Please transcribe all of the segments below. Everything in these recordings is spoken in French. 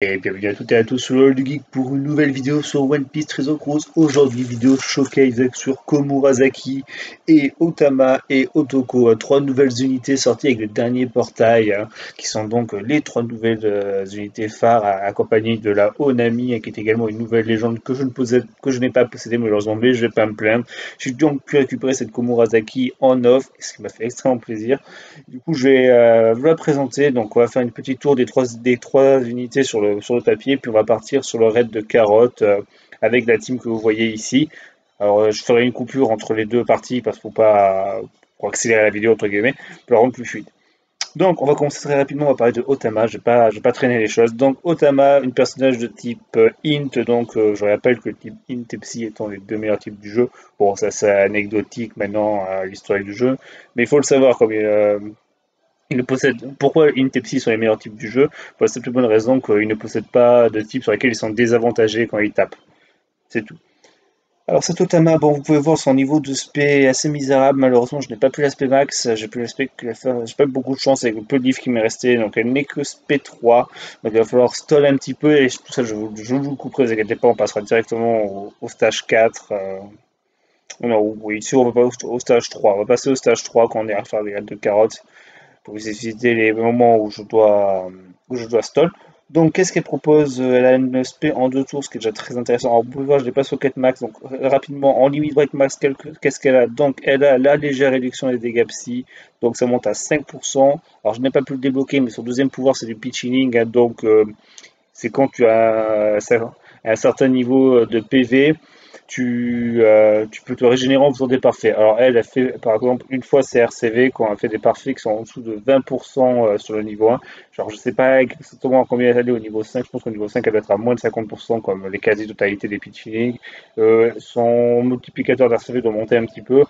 Et bienvenue à toutes et à tous sur le Geek pour une nouvelle vidéo sur One Piece Treasure Cruise. Aujourd'hui, vidéo showcase sur Komurasaki et Otama et Otoko. Trois nouvelles unités sorties avec le dernier portail, qui sont donc les trois nouvelles unités phares accompagnées de la Onami, qui est également une nouvelle légende que je n'ai pas possédée malheureusement, mais je vais pas me plaindre. J'ai donc pu récupérer cette Komurasaki en offre, ce qui m'a fait extrêmement plaisir. Du coup, je vais vous la présenter. Donc, on va faire une petite tour des trois unités sur le papier, puis on va partir sur le raid de Carotte avec la team que vous voyez ici. Alors, je ferai une coupure entre les deux parties parce qu'il faut pas pour accélérer la vidéo, entre guillemets, pour la rendre plus fluide. Donc, on va commencer très rapidement. On va parler de Otama. Je vais pas traîner les choses. Donc, Otama, une personnage de type Int. Donc, je rappelle que le type Int et Psy étant les deux meilleurs types du jeu. Bon, ça, c'est anecdotique maintenant à l'histoire du jeu. Mais il faut le savoir, comme il ne possède. Pourquoi Int et Psy sont les meilleurs types du jeu? Pour la simple bonne raison qu'ils ne possèdent pas de types sur lesquels ils sont désavantagés quand ils tapent. C'est tout. Alors cet Otama, bon, vous pouvez voir son niveau de spé est assez misérable. Malheureusement, je n'ai pas pu l'aspect max. J'ai pu l'aspect que j'ai pas eu beaucoup de chance avec le peu de livres qui m'est resté. Donc elle n'est que spé 3. Donc il va falloir stall un petit peu. Et tout ça, je vous le couperai, ne vous inquiétez pas, on passera directement au stage 4. Non, oui, ici on va pas au stage 3. On va passer au stage 3 quand on est à faire des graines de carottes pour vous éviter les moments où je dois stall. Donc, qu'est-ce qu'elle propose? Elle a une SP en deux tours, ce qui est déjà très intéressant. Alors, vous pouvez voir, je l'ai pas sur 4 max, donc rapidement, en limit break max, qu'est-ce qu'elle a? Donc, elle a la légère réduction des dégâts psy, donc ça monte à 5%. Alors, je n'ai pas pu le débloquer, mais son deuxième pouvoir, c'est du pitching, hein, donc c'est quand tu as un certain niveau de PV, tu peux te régénérer en faisant des parfaits. Alors elle a fait par exemple une fois ses RCV quand elle fait des parfaits qui sont en dessous de 20% sur le niveau 1. Genre je sais pas exactement à combien elle est au niveau 5, je pense qu'au niveau 5 elle doit être à moins de 50% comme les quasi-totalités des pitching. Son multiplicateur d'RCV doit monter un petit peu.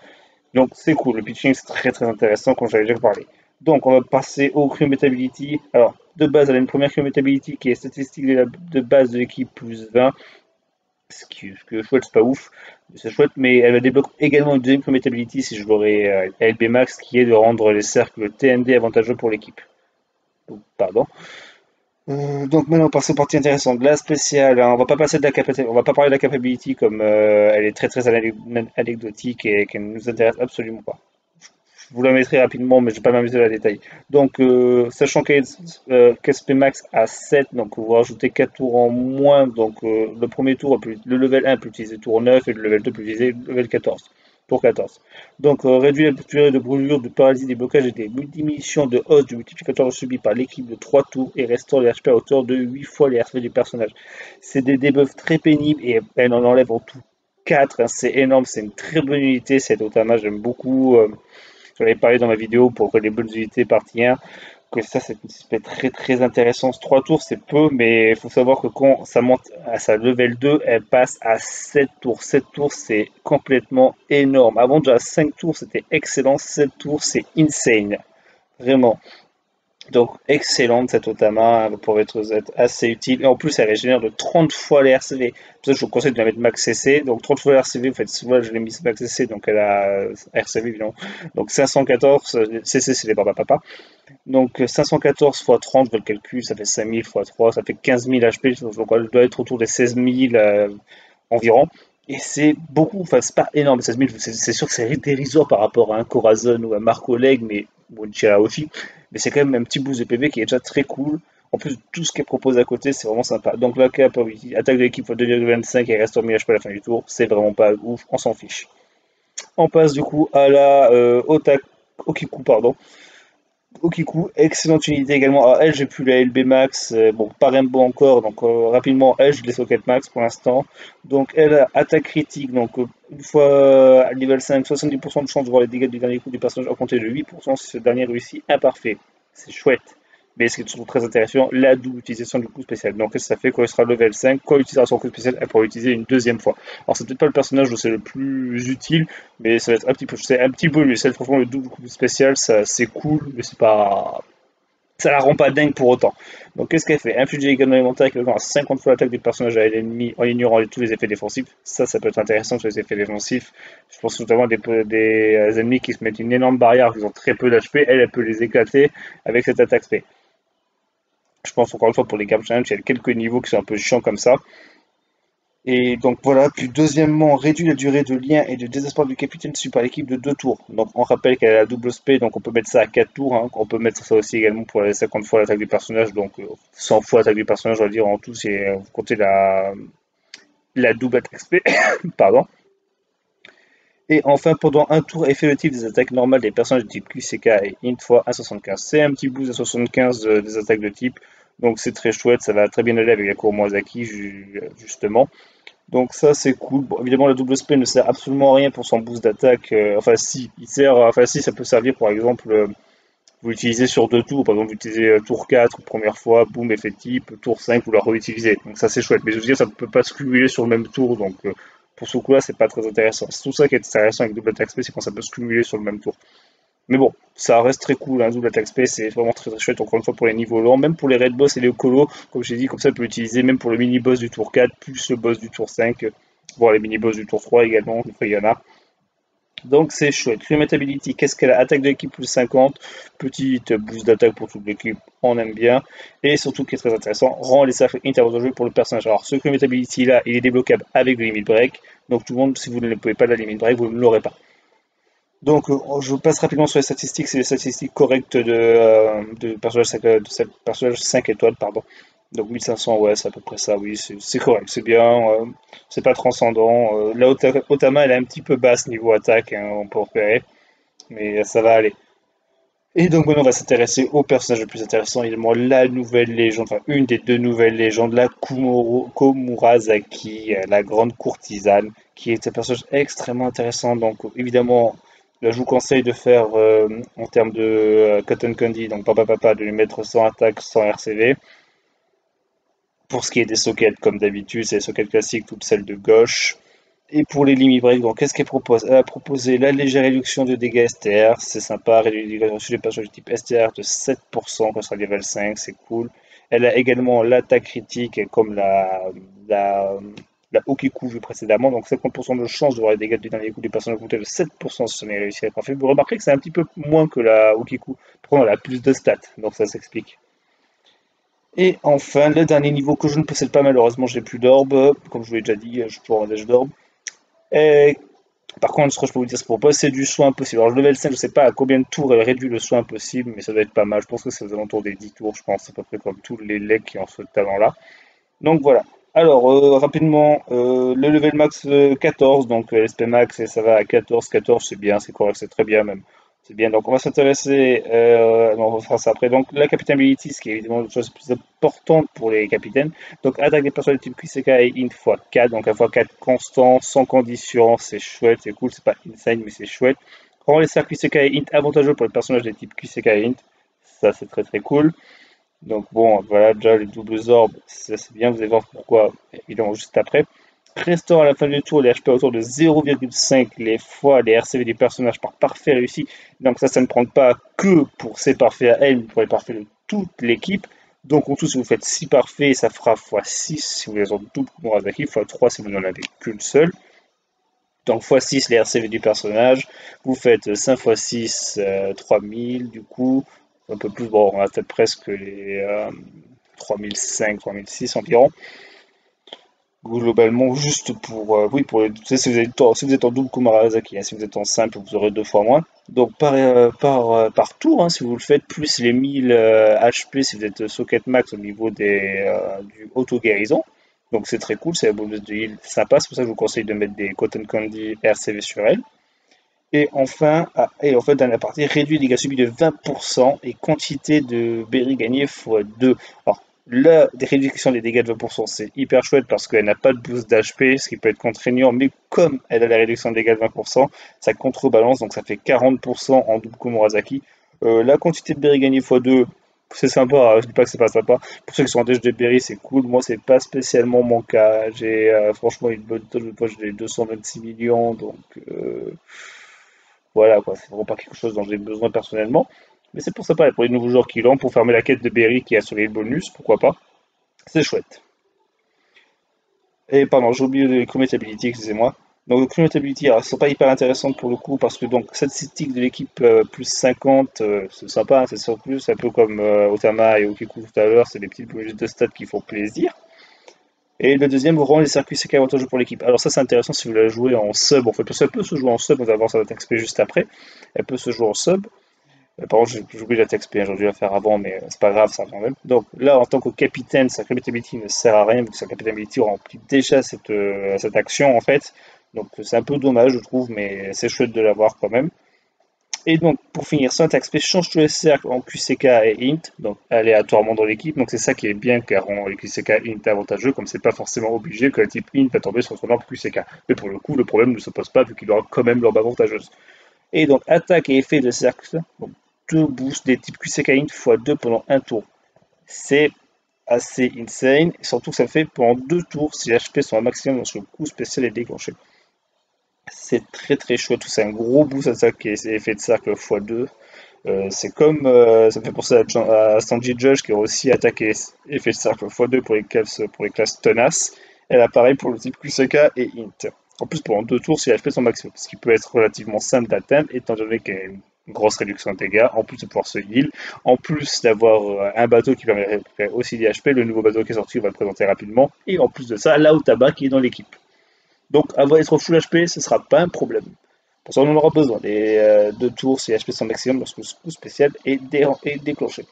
Donc c'est cool, le pitching c'est très très intéressant comme j'avais déjà parlé. Donc on va passer au Cryometability. Alors de base elle a une première Cryometability qui est statistique de base de l'équipe plus 20. Ce que chouette, c'est pas ouf, c'est chouette, mais elle débloque également une deuxième Cryometability si je l'aurais LB Max qui est de rendre les cercles TND avantageux pour l'équipe. Pardon. Donc maintenant on passe aux parties intéressantes. La spéciale, hein, on va pas passer de la capacité, on va pas parler de la capability comme elle est très très anecdotique et qu'elle ne nous intéresse absolument pas. Je vous la mettrai rapidement, mais je ne vais pas m'amuser à la détailler. Donc, sachant qu'SP Max a 7, donc vous rajoutez 4 tours en moins. Donc, le premier tour, le level 1 peut utiliser tour 9 et le level 2 peut utiliser level 14. Tour 14. Donc, réduire la durée de brûlure, de paralysie, des blocages et des diminutions de hausse du multiplicateur subi par l'équipe de 3 tours et restaure les HP à hauteur de 8 fois les HP du personnage. C'est des debuffs très pénibles et elle en enlève en tout 4. Hein, c'est énorme, c'est une très bonne unité cette Otama, j'aime beaucoup. J'en avais parlé dans ma vidéo pour que les bonnes unités partie 1, que ça c'est un aspect très très intéressant. 3 tours c'est peu, mais il faut savoir que quand ça monte à sa level 2, elle passe à 7 tours. 7 tours c'est complètement énorme. Avant déjà 5 tours c'était excellent, 7 tours c'est insane. Vraiment. Donc excellente cette Otama pour être assez utile. Et en plus elle régénère de 30 fois les RCV. Pour ça je vous conseille de la mettre max CC. Donc 30 fois les RCV, en fait souvent je l'ai mis max CC, donc elle a RCV évidemment. Donc 514, CC c'est les papa. Donc 514 fois 30, je fais le calcul, ça fait 5000 fois 3, ça fait 15 000 HP. Donc elle doit être autour des 16 000 environ. Et c'est beaucoup, enfin c'est pas énorme, 16 000, c'est sûr que c'est dérisoire par rapport à un Corazon ou un Marco Leg, mais ou une Chirahoshi, mais c'est quand même un petit boost de PV qui est déjà très cool. En plus, tout ce qu'elle propose à côté, c'est vraiment sympa. Donc là, attaque de l'équipe fois 2,25 et reste 1000 HP à la fin du tour, c'est vraiment pas ouf, on s'en fiche. On passe du coup à la Okiku, pardon. Okiku, excellente unité également. Alors elle, j'ai plus la LB Max, bon, pas Rainbow encore, donc rapidement, elle, je laisse au 4 Max pour l'instant. Donc elle a attaque critique, donc une fois à level 5, 70% de chance de voir les dégâts du dernier coup du personnage augmenter de 8% si ce dernier réussit imparfait. C'est chouette. Mais ce qui est toujours très intéressant, la double utilisation du coup spécial. Donc ça fait quand il sera level 5, quand il utilisera son coup spécial, elle pourra l'utiliser une deuxième fois. Alors c'est peut-être pas le personnage où c'est le plus utile, mais ça va être un petit peu, c'est un petit bonus. Franchement, le double coup spécial, ça c'est cool, mais c'est pas, ça la rend pas dingue pour autant. Donc qu'est-ce qu'elle fait? Infliger les dégâts élémentaires équivalent à 50 fois l'attaque du personnage à l'ennemi en ignorant tous les effets défensifs. Ça peut être intéressant sur les effets défensifs. Je pense notamment à des ennemis qui se mettent une énorme barrière, qui ont très peu d'HP. Elle peut les éclater avec cette attaque spé. Je pense encore une fois pour les Gap Challenge, il y a quelques niveaux qui sont un peu chiants comme ça. Et donc voilà, puis deuxièmement, réduit la durée de lien et de désespoir du capitaine suivi par l'équipe de 2 tours. Donc on rappelle qu'elle a la double spé, donc on peut mettre ça à 4 tours, hein. On peut mettre ça aussi également pour les 50 fois l'attaque du personnage, donc 100 fois l'attaque du personnage, on va dire en tout, c'est vous comptez la double attaque spé, pardon. Et enfin, pendant un tour, effet le type des attaques normales des personnages de type QCK et int fois 1,75. C'est un petit boost à 75 des attaques de type, donc c'est très chouette, ça va très bien aller avec la Kuromazaki justement. Donc ça c'est cool. Bon, évidemment la double spell ne sert absolument à rien pour son boost d'attaque. Enfin si, enfin si ça peut servir par exemple, vous l'utilisez sur 2 tours, par exemple vous utilisez tour 4 première fois, boum, effet type, tour 5 vous la réutilisez. Donc ça c'est chouette. Mais je veux dire ça ne peut pas se cumuler sur le même tour, donc pour ce coup-là c'est pas très intéressant. C'est tout ça qui est intéressant avec double attaque spell, c'est quand ça peut se cumuler sur le même tour. Mais bon, ça reste très cool, hein, double attaque space, c'est vraiment très très chouette, encore une fois pour les niveaux lents, même pour les raid boss et les colos, comme j'ai dit, comme ça, on peut l'utiliser même pour le mini boss du tour 4, plus le boss du tour 5, voire les mini boss du tour 3 également, des fois il y en a. Donc c'est chouette. Climate Ability, qu'est-ce qu'elle a? Attaque de l'équipe plus 50, petite boost d'attaque pour toute l'équipe, on aime bien. Et surtout, qui est très intéressant, rend les cercles interventionnels pour le personnage. Alors ce Climate Ability là, il est débloquable avec le limit break, donc tout le monde, si vous ne pouvez pas la limit break, vous ne l'aurez pas. Donc, je passe rapidement sur les statistiques. C'est les statistiques correctes de personnage 5, personnage 5 étoiles, pardon. Donc 1500, ouais, c'est à peu près ça, oui, c'est correct, c'est bien, c'est pas transcendant. La Otama, elle est un petit peu basse niveau attaque, hein, on peut repérer, mais ça va aller. Et donc maintenant, on va s'intéresser au personnage le plus intéressant, évidemment, la nouvelle légende, enfin une des 2 nouvelles légendes, la Komurasaki, la grande courtisane, qui est un personnage extrêmement intéressant. Donc évidemment, là, je vous conseille de faire en termes de Cotton Candy, donc papa papa, de lui mettre 100 attaques, 100 RCV. Pour ce qui est des sockets, comme d'habitude, c'est les sockets classiques, toutes celles de gauche. Et pour les limit break, donc qu'est-ce qu'elle propose? Elle a proposé la légère réduction de dégâts STR, c'est sympa, réduire les dégâts sur les personnages de type STR de 7% quand sera level 5, c'est cool. Elle a également l'attaque critique comme la, la Okiku vue précédemment, donc 50% de chance de voir les dégâts du dernier coup des personnages augmentés de 7% si on est réussi à être parfait. Vous remarquez que c'est un petit peu moins que la Okiku, par contre elle a plus de stats, donc ça s'explique. Et enfin, le dernier niveau que je ne possède pas malheureusement, j'ai plus d'orbes, comme je vous l'ai déjà dit, je suis toujours en déj d'orbes. Et par contre, ce que je peux vous dire, c'est pour passer du soin possible. Alors, le level 5, je ne sais pas à combien de tours elle réduit le soin possible, mais ça doit être pas mal. Je pense que c'est aux alentours des 10 tours, je pense, à peu près comme tous les legs qui ont ce talent-là. Donc voilà. Alors, rapidement, le level max 14, donc l'SP max, et ça va à 14, 14, c'est bien, c'est correct, c'est très bien même. C'est bien, donc on va s'intéresser, non, on fera ça après. Donc la Captain Ability, ce qui est évidemment une chose plus importante pour les capitaines. Donc attaque des personnes de type QCK et int x4, donc 1x4 constant, sans condition, c'est chouette, c'est cool, c'est pas insane, mais c'est chouette. Rend les cercles QCK et int avantageux pour les personnages de type QCK et int, ça c'est très très cool. Donc bon, voilà, déjà les doubles orbes, ça c'est bien, vous allez voir pourquoi, évidemment, juste après. Restaure à la fin du tour les HP autour de 0,5 les fois les RCV des personnages par parfait réussi. Donc ça ne prend pas que pour ces parfaits à elle, mais pour les parfaits de toute l'équipe. Donc en tout, si vous faites 6 parfaits, ça fera x6 si vous les en double Murasaki, x3 si vous n'en avez qu'une seule. Donc x6 les RCV du personnage, vous faites 5 x 6, 3000 du coup, un peu plus, bon on a peut-être presque les 3005, 3006 environ. Globalement, juste pour, oui, pour tu sais, si vous êtes en double Kumarazaki, hein, si vous êtes en simple, vous aurez 2 fois moins. Donc par tour, hein, si vous le faites, plus les 1000 HP si vous êtes socket max au niveau du auto-guérison. Donc c'est très cool, c'est un bonus de heal sympa, c'est pour ça que je vous conseille de mettre des Cotton Candy RCV sur elle. Et enfin, dans la partie, réduit les dégâts subis de 20% et quantité de berry gagnée x2. Alors, la réduction des dégâts de 20%, c'est hyper chouette parce qu'elle n'a pas de boost d'HP, ce qui peut être contraignant, mais comme elle a la réduction de dégâts de 20%, ça contrebalance, donc ça fait 40% en double Komurasaki. La quantité de berry gagnée x2, c'est sympa, hein, je dis pas que c'est pas sympa. Pour ceux qui sont en déj de berry, c'est cool. Moi, c'est pas spécialement mon cas. J'ai franchement une bonne tonne de poche, j'ai 226 millions, donc voilà quoi, c'est vraiment pas quelque chose dont j'ai besoin personnellement. Mais c'est pour ça, pareil, pour les nouveaux joueurs qui l'ont, pour fermer la quête de Berry qui a sur les bonus, pourquoi pas. C'est chouette. Et pardon, j'ai oublié les Comet Ability, excusez-moi. Donc, le Cumulability, alors, elles sont pas hyper intéressantes pour le coup, parce que donc, statistique de l'équipe plus 50, c'est sympa, hein, c'est sur plus, un peu comme Otama et Okiku tout à l'heure, c'est des petites bonus de stats qui font plaisir. Et le deuxième rend les circuits CK avantageux pour l'équipe. Alors ça c'est intéressant si vous la jouez en sub, en fait, parce qu'elle peut se jouer en sub, on va voir ça va XP juste après. Elle peut se jouer en sub. Par contre, j'ai oublié la XP, j'aurais dû la faire avant, mais c'est pas grave ça quand même. Donc là, en tant que capitaine, sa capitability ne sert à rien, vu que sa capitability remplit déjà cette action en fait. Donc c'est un peu dommage, je trouve, mais c'est chouette de l'avoir quand même. Et donc, pour finir, son attaque spé change tous les cercles en QCK et int, donc aléatoirement dans l'équipe. Donc, c'est ça qui est bien, car rend les QCK int avantageux, comme c'est pas forcément obligé que le type int va tomber sur son arbre QCK. Mais pour le coup, le problème ne se pose pas, vu qu'il aura quand même l'orbe avantageuse. Et donc, attaque et effet de cercle, donc 2 boosts des types QCK int x2 pendant un tour. C'est assez insane, et surtout que ça fait pendant 2 tours si l'HP sont un maximum lorsque le coup spécial est déclenché. C'est très très chouette, c'est un gros boost attaque et effet de cercle x2. C'est comme, ça me fait penser à Sanji Judge qui a aussi attaqué et fait le cercle x2 pour les classes tenaces. Elle a pareil pour le type QCK et Int. En plus, pendant 2 tours, si elle fait son maximum, ce qui peut être relativement simple d'atteindre, étant donné qu'il y a une grosse réduction de dégâts, en plus de pouvoir se heal, en plus d'avoir un bateau qui permet de récupérer aussi des HP, le nouveau bateau qui est sorti, on va le présenter rapidement, et en plus de ça, Laotaba qui est dans l'équipe. Donc, avoir être full HP, ce sera pas un problème. Pour ça, on en aura besoin. Les 2 tours, si HP sont maximum lorsque le coup spécial est déclenché.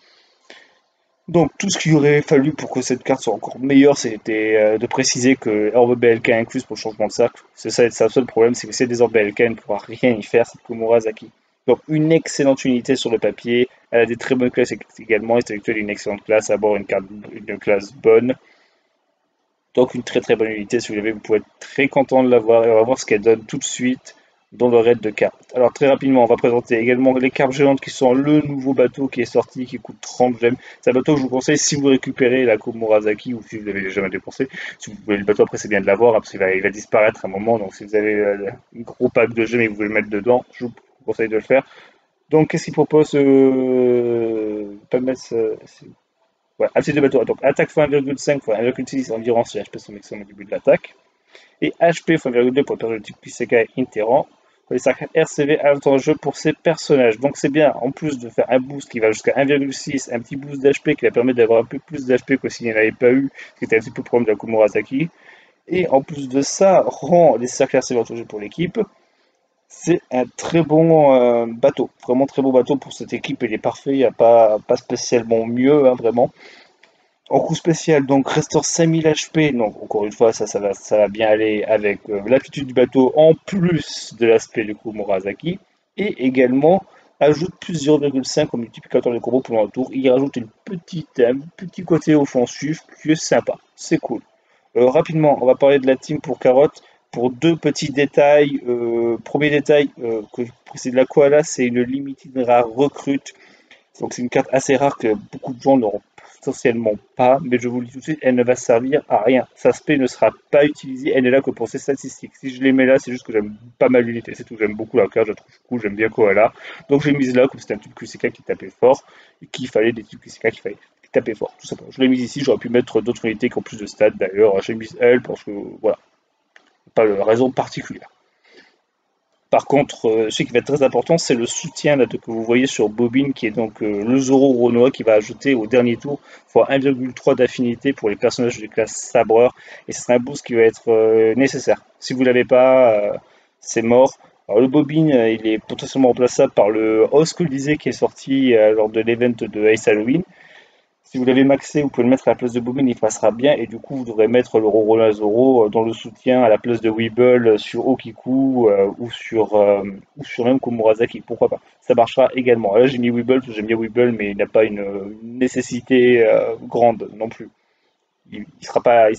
Donc, tout ce qu'il aurait fallu pour que cette carte soit encore meilleure, c'était de préciser que orbe BLK incluse pour le changement de cercle. C'est ça, c'est le seul problème, c'est que c'est des orbes BLK, elle ne pourra rien y faire, cette Komurasaki. Donc, une excellente unité sur le papier. Elle a des très bonnes classes également. Intellectuelle, une excellente classe. À bord, une classe bonne. Donc une très très bonne unité, si vous l'avez, vous pouvez être très content de l'avoir et on va voir ce qu'elle donne tout de suite dans le raid de cartes. Alors très rapidement, on va présenter également les cartes géantes qui sont le nouveau bateau qui est sorti, qui coûte 30 gemmes. C'est un bateau que je vous conseille si vous récupérez la Komurasaki ou si vous l'avez jamais dépensé. Si vous voulez le bateau, après c'est bien de l'avoir, hein, parce qu'il va disparaître à un moment. Donc si vous avez un gros pack de gemmes et que vous voulez le mettre dedans, je vous conseille de le faire. Donc qu'est-ce qu'il propose pas mettre, ouais, un type de bateau. Donc attaque x 1,5 x 1,6 environ si HP son maximum au début de l'attaque. Et HP x 1,2 pour perdre le type QCK interrant. Les cercles RCV avantageux pour ces personnages. Donc c'est bien, en plus de faire un boost qui va jusqu'à 1,6, un petit boost d'HP qui va permettre d'avoir un peu plus d'HP que s'il n'y en avait pas eu, ce qui était un petit peu le problème de la Komurasaki. Et en plus de ça, rend les cercles RCV avantageux pour l'équipe. C'est un très bon bateau, vraiment très beau bateau pour cette équipe, il est parfait, il n'y a pas spécialement mieux, hein, vraiment. En coup spécial, donc restaure 5000 HP, donc encore une fois, ça va bien aller avec l'aptitude du bateau en plus de l'aspect du coup Murasaki. Et également, ajoute plus 0,5 comme multiplicateur de combo pendant le tour. Il rajoute un petit côté offensif qui est sympa, c'est cool. Rapidement, on va parler de la team pour Carotte. Pour 2 petits détails, premier détail que je précise de la Koala, c'est une limited rare recrute. Donc c'est une carte assez rare que beaucoup de gens n'auront potentiellement pas, mais je vous le dis tout de suite, elle ne va servir à rien. Sa spé ne sera pas utilisée, elle n'est là que pour ses statistiques. Si je les mets là, c'est juste que j'aime pas mal l'unité, c'est tout. J'aime beaucoup la carte, je la trouve cool, j'aime bien Koala. Donc j'ai mise là, comme c'était un type QCK qui tapait fort, et qu'il fallait des types QCK qui fallait taper fort, tout simplement. Je l'ai mise ici, j'aurais pu mettre d'autres unités qui ont plus de stats d'ailleurs. J'ai mis elle parce que voilà, pas de raison particulière. Par contre, ce qui va être très important, c'est le soutien là, que vous voyez sur Bobine, qui est donc le Zoro Renoir qui va ajouter au dernier tour fois 1,3 d'affinité pour les personnages de classe sabreur. Et ce sera un boost qui va être nécessaire. Si vous ne l'avez pas, c'est mort. Alors, le Bobine, il est potentiellement remplaçable par le Os Colisée qui est sorti lors de l'event de Ace Halloween. Si vous l'avez maxé, vous pouvez le mettre à la place de Bobine, il passera bien. Et du coup, vous devrez mettre le Roronoa Zoro dans le soutien à la place de Weeble sur Okiku ou sur même Komurasaki. Pourquoi pas? Ça marchera également. Là, j'ai mis Weeble parce que j'aime bien Weeble, mais il n'a pas une nécessité grande non plus. Il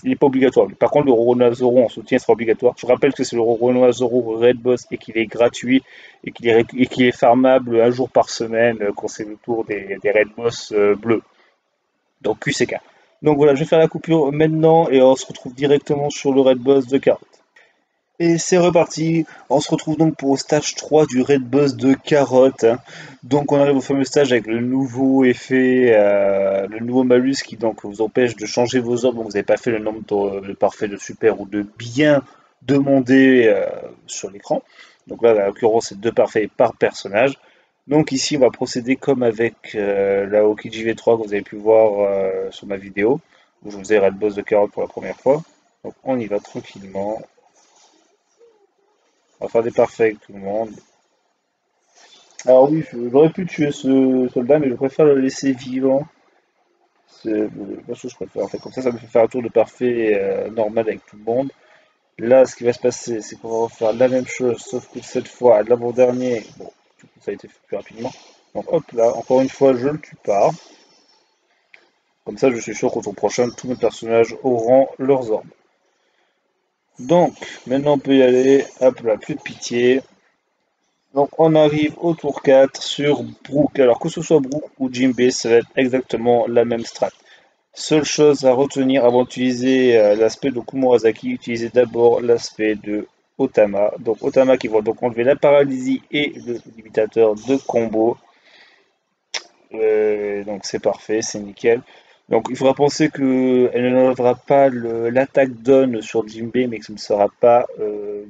n'est pas obligatoire. Par contre, le Roronoa Zoro en soutien sera obligatoire. Je rappelle que c'est le Roronoa Zoro Red Boss et qu'il est gratuit et qu'il est farmable un jour par semaine quand c'est le tour des Red Boss bleus. Donc QCK. Donc voilà, je vais faire la coupure maintenant et on se retrouve directement sur le Red Boss de Carotte. Et c'est reparti, on se retrouve donc pour le stage 3 du Red Boss de Carotte. Donc on arrive au fameux stage avec le nouveau effet, le nouveau malus qui donc vous empêche de changer vos ordres. Donc vous n'avez pas fait le nombre de parfait, de super ou de bien demandé sur l'écran. Donc là, en l'occurrence, c'est 2 parfaits par personnage. Donc ici, on va procéder comme avec la Aokiji V3 que vous avez pu voir sur ma vidéo, où je vous ai raid boss de carotte pour la première fois. Donc on y va tranquillement. On va faire des parfaits avec tout le monde. Alors oui, j'aurais pu tuer ce soldat, mais je préfère le laisser vivant. C'est ce que je préfère. En fait, comme ça me fait faire un tour de parfait normal avec tout le monde. Là, ce qui va se passer, c'est qu'on va refaire la même chose, sauf que cette fois, l'avant-dernier, bon, du coup, ça a été fait plus rapidement. Donc hop là, encore une fois, je le tue pas. Comme ça, je suis sûr qu'au tour prochain, tous mes personnages auront leurs orbes. Donc, maintenant on peut y aller. Hop là, plus de pitié. Donc on arrive au tour 4 sur Brook. Alors que ce soit Brook ou Jinbei, ça va être exactement la même strat. Seule chose à retenir avant d'utiliser l'aspect de Kumurasaki, utilisez d'abord l'aspect de Otama. Donc Otama qui va donc enlever la paralysie et le limitateur de combo. Donc c'est parfait, c'est nickel. Donc il faudra penser qu'elle ne enlèvera pas l'attaque d'On sur Jinbei, mais que ce ne sera pas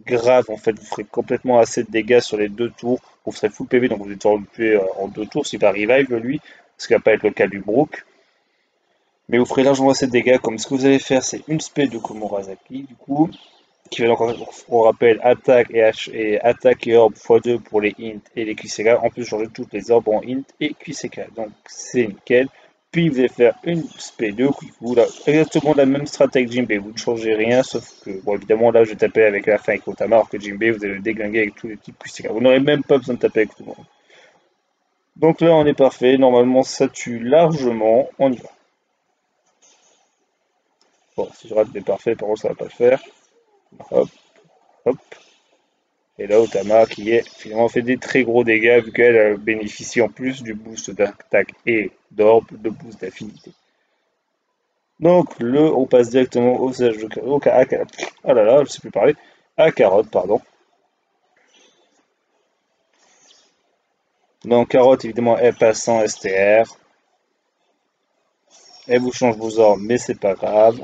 grave. En fait, vous ferez complètement assez de dégâts sur les 2 tours. Vous ferez full PV, donc vous êtes le tuer en 2 tours s'il va revive lui, ce qui va pas être le cas du Brook. Mais vous ferez largement assez de dégâts, comme ce que vous allez faire, c'est une spé de Komurasaki, du coup, qui va donc, on rappelle, attaque et orbe x2 pour les int et les QCK, en plus changer toutes les orbes en int et QCK, donc c'est nickel. Puis vous allez faire une spé de Quiku, là, exactement la même stratégie que Jinbei, vous ne changez rien, sauf que, bon évidemment là je vais taper avec la fin avec Otama, alors que Jinbei vous allez le déglinguer avec tous les types QCK, vous n'aurez même pas besoin de taper avec tout le monde. Donc là on est parfait, normalement ça tue largement, on y va. Bon, si je rate des parfaits, par contre, ça va pas le faire. Hop, hop. Et là, Otama qui est finalement fait des très gros dégâts vu qu'elle bénéficie en plus du boost d'attaque et d'orbe de boost d'affinité. Donc, on passe directement au sage de oh là là, je sais plus parler. À carotte, pardon. Donc, carotte, évidemment, elle passe sans STR. Elle vous change vos orbes, mais c'est pas grave.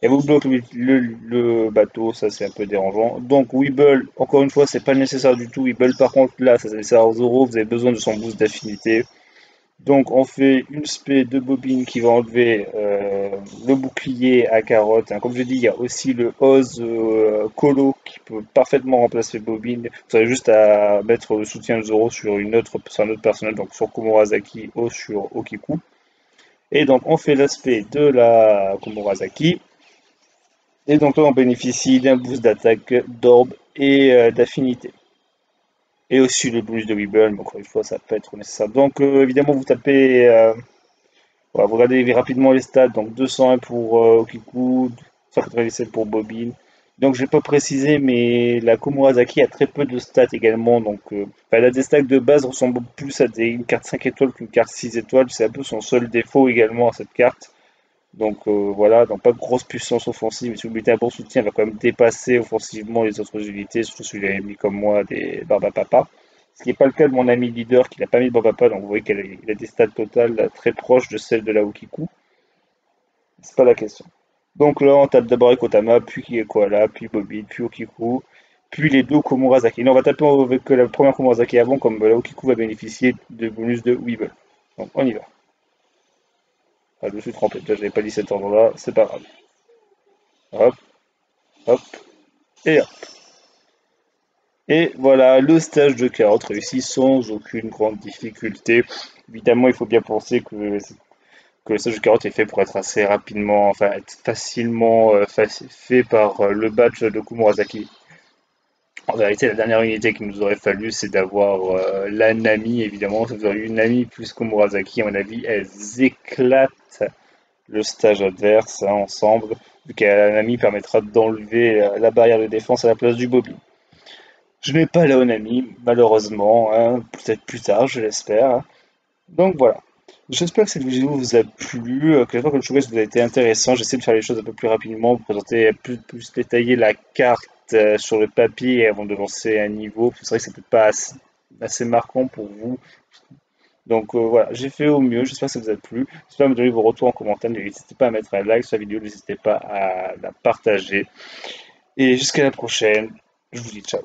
Et vous bloque le bateau, ça c'est un peu dérangeant. Donc Weeble, encore une fois, c'est pas nécessaire du tout. Weeble, par contre, là, ça c'est nécessaire aux Zoro, vous avez besoin de son boost d'affinité. Donc on fait une spé de bobine qui va enlever le bouclier à carotte. Comme je dis, il y a aussi le Oz Colo qui peut parfaitement remplacer bobine. Vous avez juste à mettre le soutien de Zoro sur sur un autre personnage, donc sur Komurasaki ou sur Okiku. Et donc on fait l'aspect de la Komurasaki. Et donc là, on bénéficie d'un boost d'attaque, d'orbe et d'affinité. Et aussi le boost de Weeble, mais encore une fois, ça peut être nécessaire. Donc évidemment, vous tapez, voilà, vous regardez rapidement les stats, donc 201 pour Okiku, 197 pour Bobine. Donc je vais pas préciser, mais la Komurasaki a très peu de stats également. Donc elle a des stats de base ressemblent plus à une carte 5 étoiles qu'une carte 6 étoiles. C'est un peu son seul défaut également à cette carte. Donc voilà, donc pas de grosse puissance offensive, mais si vous mettez un bon soutien, elle va quand même dépasser offensivement les autres unités, surtout si vous avez mis comme moi des Barbapapa. Ce qui n'est pas le cas de mon ami leader qui n'a pas mis de Barbapapa, donc vous voyez qu'il a des stats totales très proches de celles de la Okiku. C'est pas la question. Donc là, on tape d'abord avec Otama, puis Koala, puis Bobby, puis Okiku, puis les deux Komurasaki. Là, on va taper avec la première Komurasaki avant, comme la Okiku va bénéficier de bonus de Weevil. Donc on y va. Ah, je me suis trompé, déjà j'avais pas dit cet ordre-là, c'est pas grave. Hop, hop, et hop. Et voilà, le stage de carotte réussi sans aucune grande difficulté. Évidemment, il faut bien penser que le stage de carotte est fait pour être assez rapidement, enfin, être facilement fait par le badge de Kumurasaki. En vérité, la dernière unité qu'il nous aurait fallu, c'est d'avoir la Nami, évidemment. Si vous auriez une Nami plus Kumurasaki, à mon avis, elles éclatent le stage adverse hein, ensemble, vu que la Nami permettra d'enlever la barrière de défense à la place du Bobby. Je n'ai pas la Onami, malheureusement, hein, peut-être plus tard, je l'espère. Hein. Donc voilà. J'espère que cette vidéo vous a plu, que j'espère que le showcase vous a été intéressant. J'essaie de faire les choses un peu plus rapidement, vous présenter plus détaillé la carte sur le papier avant de lancer un niveau. C'est vrai que c'est peut-être pas assez marquant pour vous. Donc voilà, j'ai fait au mieux, j'espère que ça vous a plu. J'espère me donner vos retours en commentaire. N'hésitez pas à mettre un like sur la vidéo, n'hésitez pas à la partager. Et jusqu'à la prochaine, je vous dis ciao.